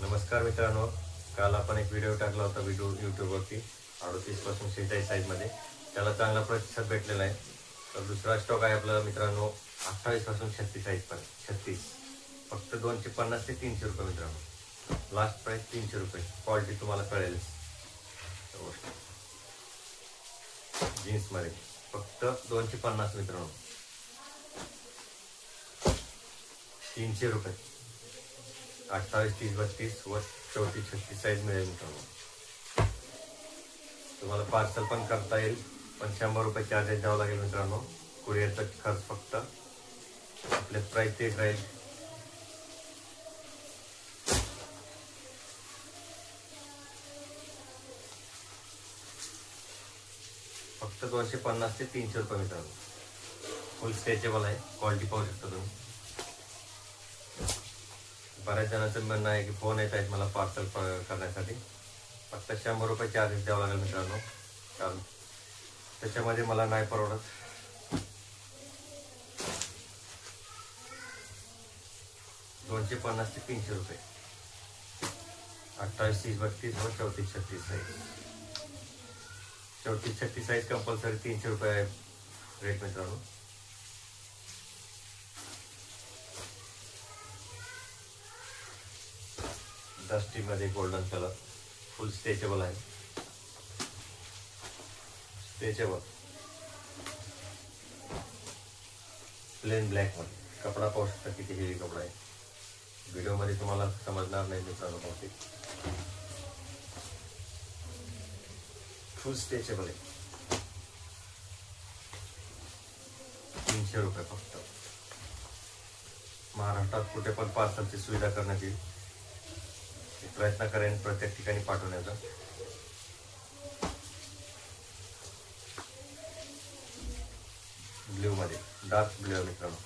नमस्कार मित्रांनो, काल आपण एक व्हिडिओ टाकला होता यूट्यूबवरती 38 पासून 46 साईजमध्ये. त्याला चांगला प्रतिसाद भेटलेला आहे. तर दुसरा स्टॉक आहे आपला मित्रांनो 28 पासून 36 साईजपर्यंत. 36 फक्त 250 ते 300 रुपये मित्रांनो. लास्ट प्राइस 300 रुपये. क्वालिटी तुम्हाला कळेल. जीन्समध्ये फक्त 250 मित्रांनो. 300 रुपये. 28, 30, 32 व 34, 36 साईज मिळेल मित्रांनो. तुम्हाला पार्सल पण करता येईल, पण 100 रुपये चार्जेस द्यावं लागेल मित्रांनो. कुरिअरचा खर्च फक्त. आपले प्राइस तेच राहील. फक्त 250 ते 300 रुपये मित्रांनो. फुल स्ट्रेचेबल आहे. क्वालिटी पाहू शकता तुम्ही. बऱ्याच जणांचं म्हणणं आहे की फोन येत आहेत मला पार्सल करण्यासाठी. फक्त 100 रुपये चार्जेस द्यावं लागेल मित्रांनो, कारण त्याच्यामध्ये मला नाही परवडत. $250 ते 300 रुपये. 28, 30, 32 व 34, 36 साईज. 34, 36 साईज कंपल्सरी 300 रुपये आहे रेट मित्रांनो. डस्टी मध्ये गोल्डन कलर, फुल स्ट्रेचेबल आहे. स्ट्रेचेबल प्लेन ब्लॅक मध्ये. कपडा पाहू शकता किती हेवी कपडा आहे. व्हिडिओ मध्ये तुम्हाला समजणार नाही मित्रांनो बहुतेक. फुल स्ट्रेचेबल आहे. 300 रुपये फक्त. महाराष्ट्रात कुठे पण पार्सलची सुविधा करण्यात येईल. प्रयत्न करेन प्रत्येक ठिकाणी पाठवण्याचा. ब्ल्यू मध्ये, डार्क ब्ल्यू मित्रांनो.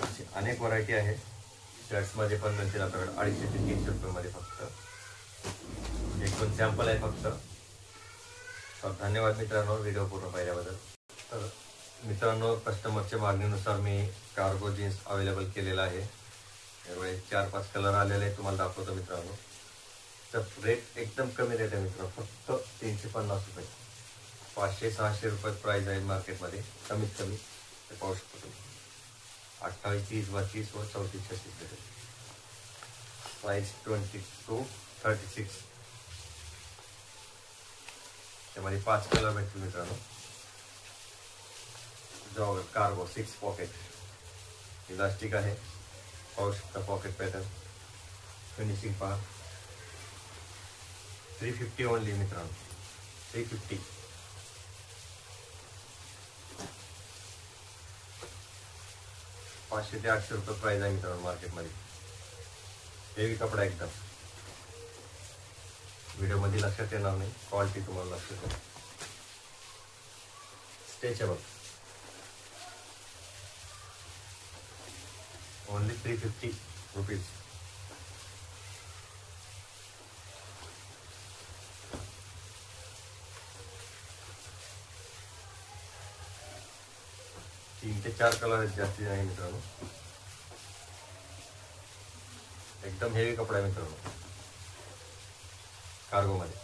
अशी अनेक व्हरायटी आहे. शर्ट्स मध्ये पण मिळतील आपल्याकडे 250 ते 300 रुपये मध्ये फक्त. एक दोन सॅम्पल आहे फक्त. तर धन्यवाद मित्रांनो व्हिडिओ पूर्ण पाहिल्याबद्दल. तर मित्रांनो, कस्टमरच्या मागणीनुसार मी कार्गो जीन्स अवेलेबल केलेला आहे. त्यामुळे 4-5 कलर आलेले आहे, तुम्हाला दाखवतो मित्रांनो. तर रेट एकदम कमी रेट आहे मित्रांनो, फक्त 350 रुपये. 500-600 रुपये प्राइस आहे मार्केटमध्ये कमीत कमी. ते पाहू शकतो तुम्ही. 28, 30, 32 व 34, 36 साईज 22, 36. त्यामध्ये 5 कलर भेटतील मित्रांनो. जॉगर कार्गो 6 पॉकेट इलास्टिक आहे. पाहू शकता पॉकेट पॅटर्न. फिनिशिंग पहा. 350 ओनली मित्रांनो. 350. $500 ते 800 रुपये प्राइस आहे मित्रांनो मार्केटमध्ये. हेवी कपडा एकदम. व्हिडिओ मध्ये लक्षात येणार नाही, क्वालिटी तुम्हाला लक्षात येईल. Stretchable only 350 rupees. तीन ते 4 कलर आहेत, जास्ती नाही मित्रांनो. एकदम हेवी कपडा आहे मित्रांनो कार्गो मध्ये.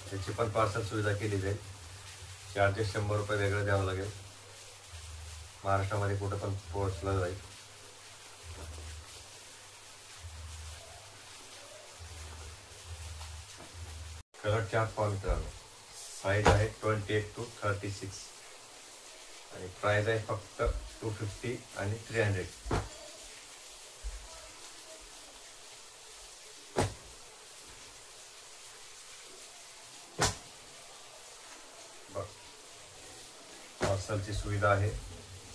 त्याची पण पार्सल सुविधा केली जाईल. चार्जेस 100 रुपये वेगळं द्यावं लागेल. महाराष्ट्रामध्ये कुठं पण पोहोचलं जाईल. कलर चार्ट पहा मित्रांनो. साईज आहे 28 to 36 आणि प्राइस आहे फक्त 250 आणि 300. पार्सलची सुविधा आहे.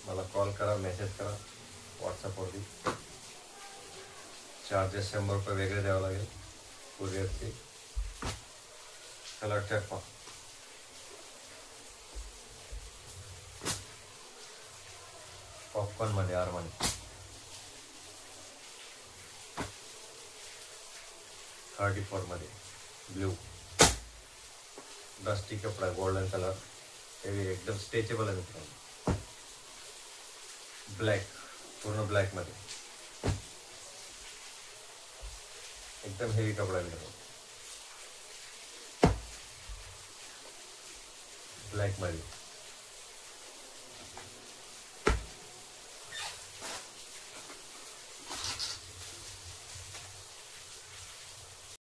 मला कॉल करा, मेसेज करा व्हॉट्सअपवरती. चार्जेस 100 रुपये वेगळे द्यावं लागेल कुरिअरचे. कलर चार्ट पहा. पॉपकॉर्न मध्ये आरमानी. 34 मध्ये ब्ल्यू. डस्टी कपडा गोल्डन कलर. हेवी एकदम स्ट्रेचेबल आहे मित्रांनो. ब्लॅक, पूर्ण ब्लॅक मध्ये. एकदम हेवी कपडा मिळतो ब्लॅक मध्ये.